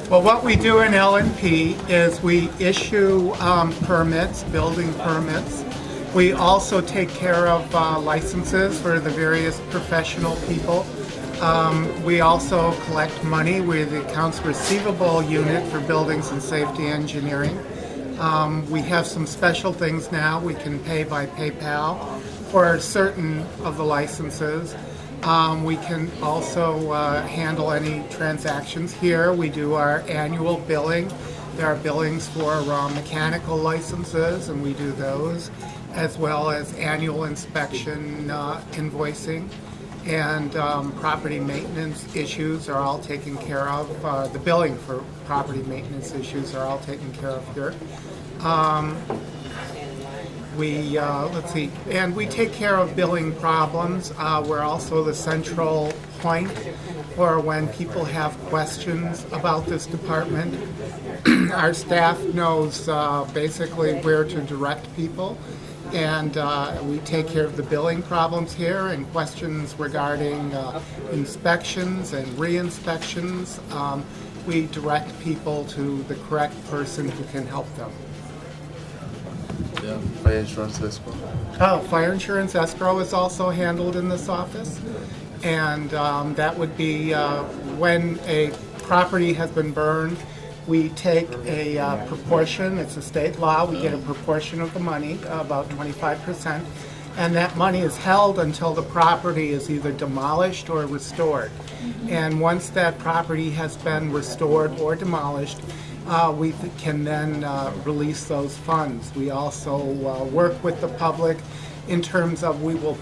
Well, what we do in L&P is we issue permits, building permits. We also take care of licenses for the various professional people. We also collect money with the accounts receivable unit for buildings and safety engineering. We have some special things now. We can pay by PayPal for certain of the licenses. We can also handle any transactions here. We do our annual billing. There are billings for mechanical licenses, and we do those, as well as annual inspection invoicing. And property maintenance issues are all taken care of. The billing for property maintenance issues are all taken care of here. Let's see, and we take care of billing problems. We're also the central point for when people have questions about this department. Our staff knows basically where to direct people, and we take care of the billing problems here and questions regarding inspections and re-inspections. We direct people to the correct person who can help them. Yeah, fire insurance escrow. Oh, fire insurance escrow is also handled in this office, and that would be when a property has been burned. We take a proportion, it's a state law, we get a proportion of the money, about 25%, and that money is held until the property is either demolished or restored. And once that property has been restored or demolished, we can then release those funds. We also work with the public in terms of we will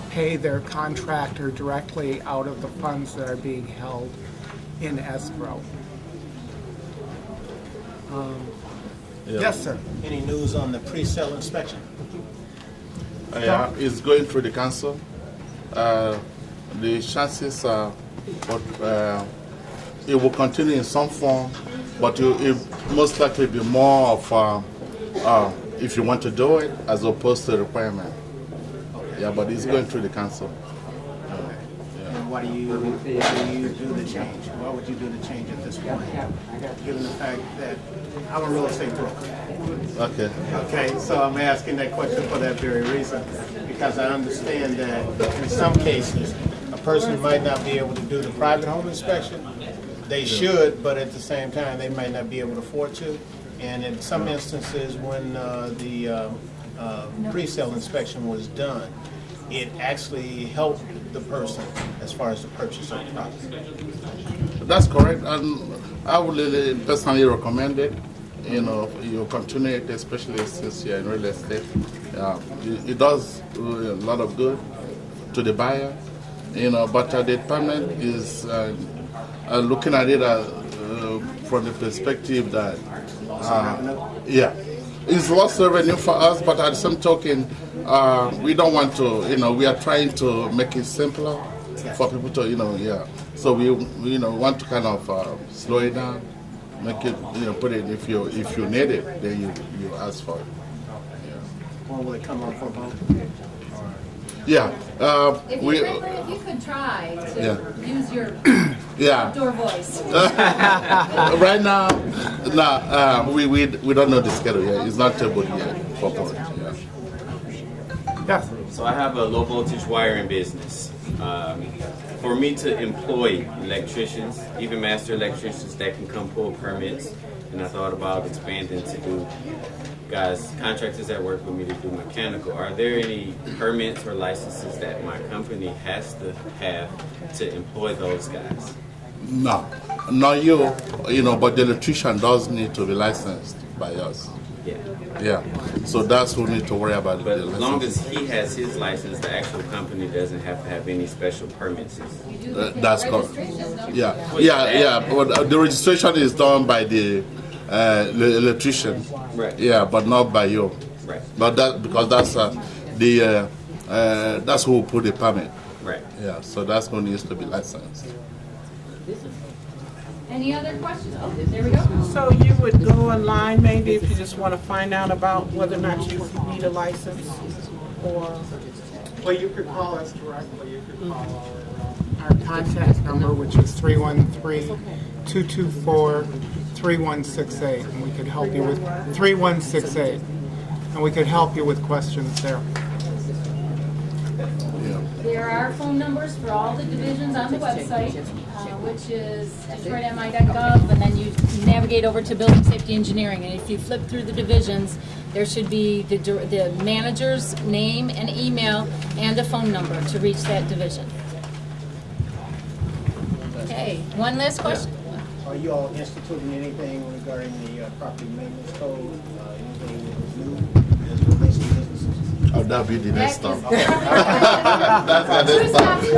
pay their contractor directly out of the funds that are being held in escrow. Yes, sir. Any news on the pre-sale inspection? Yeah, it's going through the council. The chances are, but it will continue in some form, but it most likely be more of if you want to do it as opposed to requirement. Yeah, but it's going through the council. And why do you do the change? Why would you do the change at this point, given the fact that I'm a real estate broker? Okay. Okay, so I'm asking that question for that very reason, because I understand that in some cases, a person might not be able to do the private home inspection. They should, but at the same time, they might not be able to afford to. And in some instances, when the pre-sale inspection was done, it actually helped the person as far as the purchase of the property. That's correct, and I would really personally recommend it. You know, you continue it, especially since you're in real estate. It does a lot of good to the buyer. You know, but the department is looking at it from the perspective that, yeah, it's lost revenue for us, but at the same token, we don't want to, we are trying to make it simpler for people to, yeah. So we want to kind of slow it down, make it, put it, if you need it, then you ask for it. Yeah. When will it come up for vote? Yeah. If you could try to use your outdoor voice. Right now, we don't know the schedule yet. It's not tabled yet for vote. Yeah. Yes. So I have a low voltage wiring business. For me to employ electricians, even master electricians that can come pull permits, and I thought about expanding to do contractors that work with me to do mechanical. Are there any permits or licenses that my company has to have to employ those guys? No, not you, but the electrician does need to be licensed by us. Yeah. Yeah, so that's what we need to worry about. But as long as he has his license, the actual company doesn't have to have any special permits. That's correct. Yeah. But the registration is done by the electrician. Right. Yeah, but not by you. Right. But because that's that's who will put the permit. Right. Yeah. So that's who needs to be licensed. Any other questions? Oh, there we go. So you would go online maybe if you just want to find out about whether or not you need a license? or? Well, you could call us directly. You could call our contact number, which is 313-224-3168, and we could help you with 3168, and we could help you with questions there. There are phone numbers for all the divisions on the website, which is DetroitMI.gov, and then you navigate over to Building Safety Engineering. And if you flip through the divisions, there should be the manager's name and email and a phone number to reach that division. Okay, one last question. Are you all instituting anything regarding the property maintenance code? Anything new as it relates to businesses? Oh, that'll be the next stop.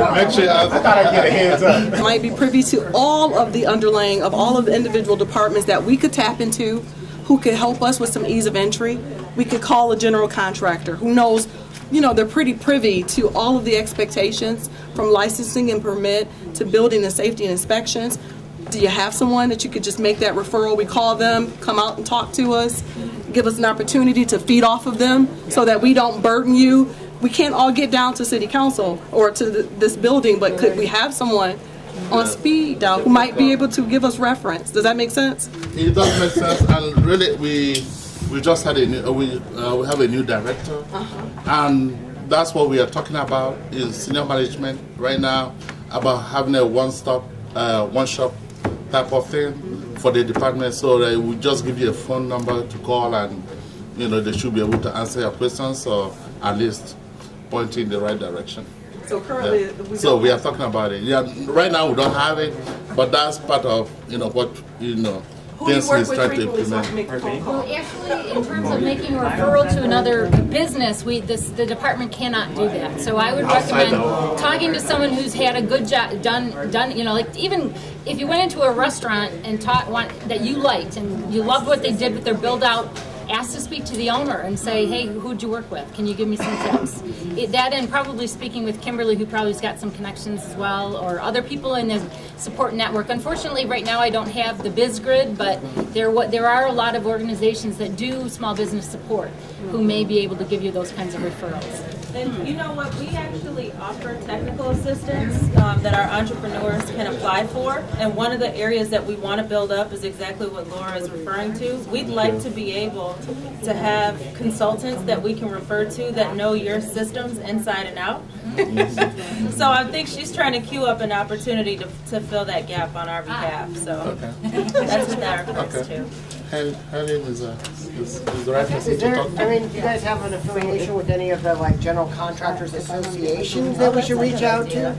Actually, Actually, I thought I'd get a hands up. Might be privy to all of the underlying of all of the individual departments that we could tap into, who could help us with some ease of entry. We could call a general contractor who knows, they're pretty privy to all of the expectations from licensing and permit to building and safety and inspections. Do you have someone that you could just make that referral? We call them, come out and talk to us, give us an opportunity to feed off of them so that we don't burden you. We can't all get down to city council or to this building, but could we have someone on speed dial who might be able to give us reference? Does that make sense? It does make sense, and really, we just had a new, we have a new director, and that's what we are talking about is senior management right now about having a one-stop, one-shop type of thing for the department, so that we just give you a phone number to call, and they should be able to answer your questions or at least point you in the right direction. So currently, we are talking about it. Yeah, right now we don't have it, but that's part of what who do you work with trying to frequently so I implement. can make a phone call? well, actually, in terms of making a referral to another business, the department cannot do that. So I would recommend talking to someone who's had a good job done. Like even if you went into a restaurant and taught one that you liked and you loved what they did with their build out, ask to speak to the owner and say, hey, who'd you work with? Can you give me some tips? That and probably speaking with Kimberly, who probably's got some connections as well, or other people in the support network. Unfortunately, right now I don't have the biz grid, but there are a lot of organizations that do small business support who may be able to give you those kinds of referrals. And you know what, we actually offer technical assistance that our entrepreneurs can apply for. And one of the areas that we want to build up is exactly what Laura is referring to. We'd like to be able to have consultants that we can refer to that know your systems inside and out. So I think she's trying to queue up an opportunity to fill that gap on our behalf. So that's what that refers to. Helen is the right person Is to there, talk to. I mean, do you guys have an affiliation with any of the general contractors associations that we should reach out to?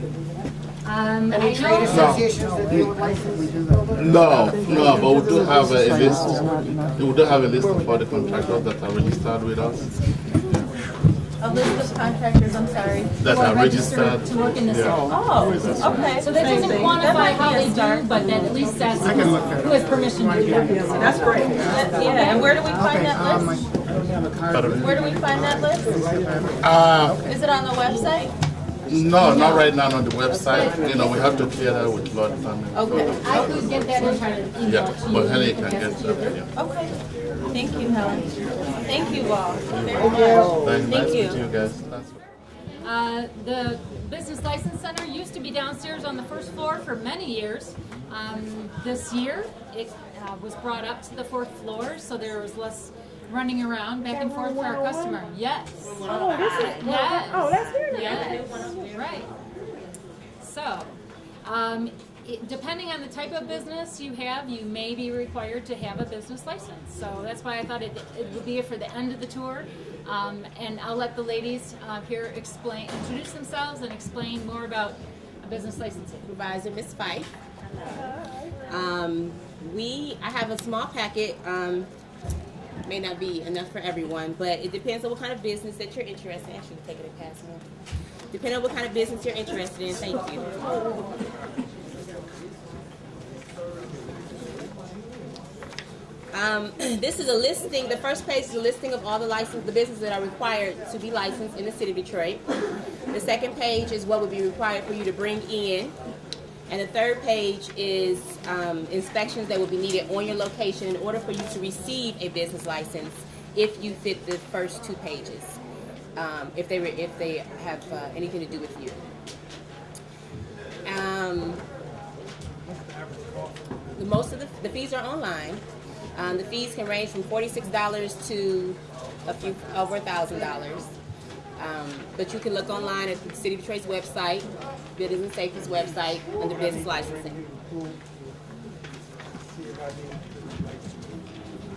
Any trade associations that deal with licensed builders? No, but we do have a list. We do have a list of all the contractors that are registered with us. A list of contractors, I'm sorry. That are registered. to work in this area. Oh, okay. So that doesn't That quantify might how be a they start. do, but that at least says who has permission to do that. That's great. Yeah, and where do we find that list? Where do we find that list? Is it on the website? No, not right now on the website. We have to clear that with law department. Okay. I could get that and try to email Yeah, it to you. but Henry can get that. Yeah. Okay. Thank you, Helen. Thank you all. Very much. Nice Thank you. meeting you guys. That's The Business License Center used to be downstairs on the first floor for many years. This year, it was brought up to the fourth floor, so there was less running around back and forth for our customer. Yes. Oh, this is, Yes. oh, that's very nice. Yes. Right. So, depending on the type of business you have, you may be required to have a business license. So that's why I thought it would be for the end of the tour. And I'll let the ladies here introduce themselves and explain more about a business licensing. Supervisor Ms. Fife. I have a small packet. May not be enough for everyone, but it depends on what kind of business that you're interested in. I should take it and pass one. Depending on what kind of business you're interested in. Thank you. This is a listing. The first page is a listing of all the businesses that are required to be licensed in the city of Detroit. The second page is what would be required for you to bring in. And the third page is inspections that will be needed on your location in order for you to receive a business license if you fit the first two pages. if they have anything to do with you. Most of the fees are online. The fees can range from $46 to over $1,000. But you can look online at the City of Detroit's website, Buildings and Safety's website, under business licensing.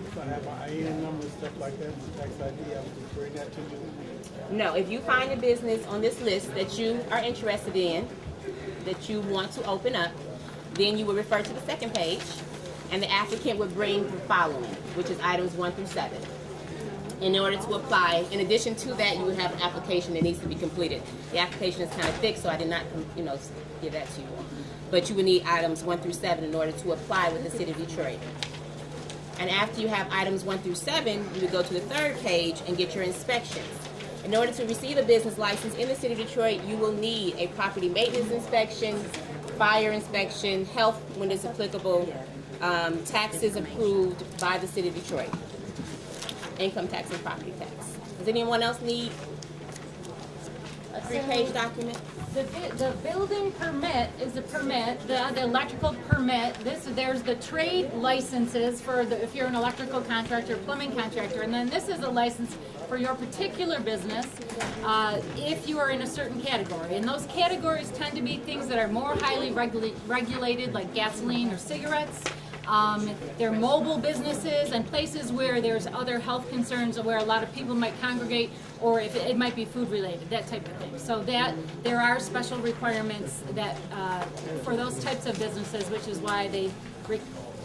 If I have my IN number and stuff like that, tax ID, I would just bring that to you. No, if you find a business on this list that you are interested in, that you want to open up, then you will refer to the second page, and the applicant would bring the following, which is items 1 through 7. In order to apply, in addition to that, you would have an application that needs to be completed. The application is kind of thick, so I did not, give that to you all. But you would need items 1 through 7 in order to apply with the City of Detroit. And after you have items 1 through 7, you would go to the third page and get your inspections. In order to receive a business license in the City of Detroit, you will need a property maintenance inspection, fire inspection, health when it's applicable, taxes approved by the City of Detroit, income tax and property tax. Does anyone else need a 3-page document? The building permit is the permit, the electrical permit. There's the trade licenses for if you're an electrical contractor, plumbing contractor, and then this is a license for your particular business if you are in a certain category. And those categories tend to be things that are more highly regulated, like gasoline or cigarettes. They're mobile businesses and places where there's other health concerns, where a lot of people might congregate, or if it might be food related, that type of thing. So that there are special requirements that for those types of businesses, which is why they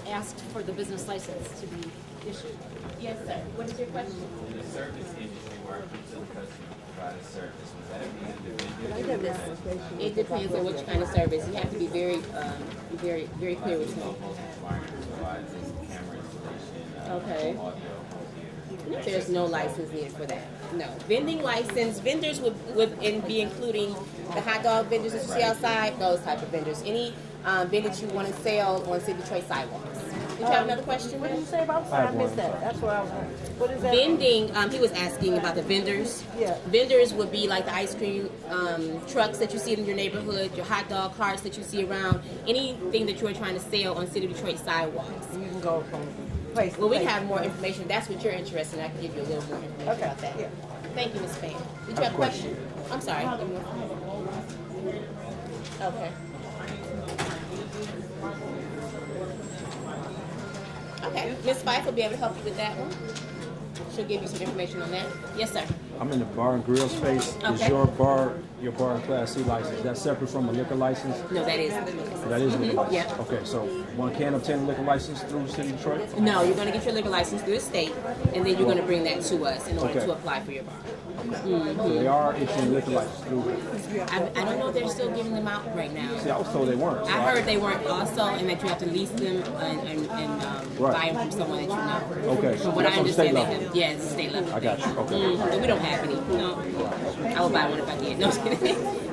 asked for the business license to be issued. Yes, sir. What is your question? The service industry where it comes to the customer provide a service, would that be individual? It depends on which kind of service. You have to be very, very clear with me. Okay. There's no license needed for that. No. Vending license, vendors would be including the hot dog vendors that you see outside, those type of vendors. Any vendor that you want to sell on City Detroit sidewalks. Did you have another question? What did you say about? I missed that. That's what I was. What is that? Vending. He was asking about the vendors. Yeah. Vendors would be like the ice cream trucks that you see in your neighborhood, your hot dog carts that you see around, anything that you are trying to sell on City Detroit sidewalks. You can go from place to Well, we place. have more information. That's what you're interested in. I can give you a little more information about that. Yeah. Thank you, Ms. Payne. Did you have a question? I'm sorry. Okay. Okay. Ms. Fife will be able to help you with that one. She'll give you some information on that. Yes, sir. I'm in the bar and grill space. Is Okay. your bar and Class C license, that's separate from a liquor license? No, that is. That is a liquor license? Yeah. Okay, so one can't obtain a liquor license through the City of Detroit? No, you're going to get your liquor license through the state, and then you're going to bring that to us in order Okay. to apply for your bar. So they are issuing liquor license through it. I don't know if they're still giving them out right now. See, I was told they weren't. so I heard they weren't also, and that you have to lease them and Right. buy them from someone that you know. Okay, From what I that's on the state understand, they level. have, yeah, it's a state level. I got you, okay. But we don't have any. No, I would buy one if I did. No, just kidding. You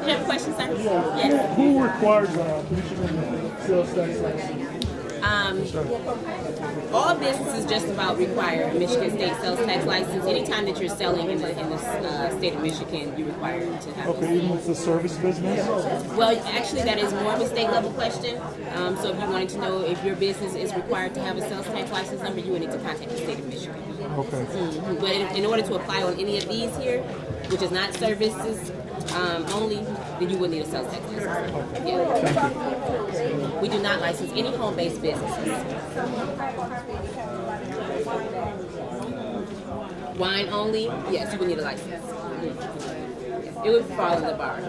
have a question, sir? Yes. Who requires Michigan sales tax license? All businesses just about require a Michigan State sales tax license. Anytime that you're selling in the state of Michigan, you require to have. Okay, even if it's a service business? Well, actually, that is more of a state level question. So if you wanted to know if your business is required to have a sales tax license number, you would need to contact the state of Michigan. Okay. But in order to apply on any of these here, which is not services only, then you would need a sales tax license. Yeah. We do not license any home-based businesses. Wine only, yes, you would need a license. It would fall in the bar.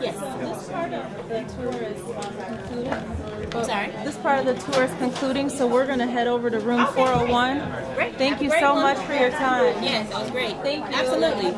Yes. This part of the tour is concluded. I'm sorry. This part of the tour is concluding, so we're going to head over to room 401. Great. Thank you Great so one. much for your time. Yes, that was great. Thank you. Absolutely.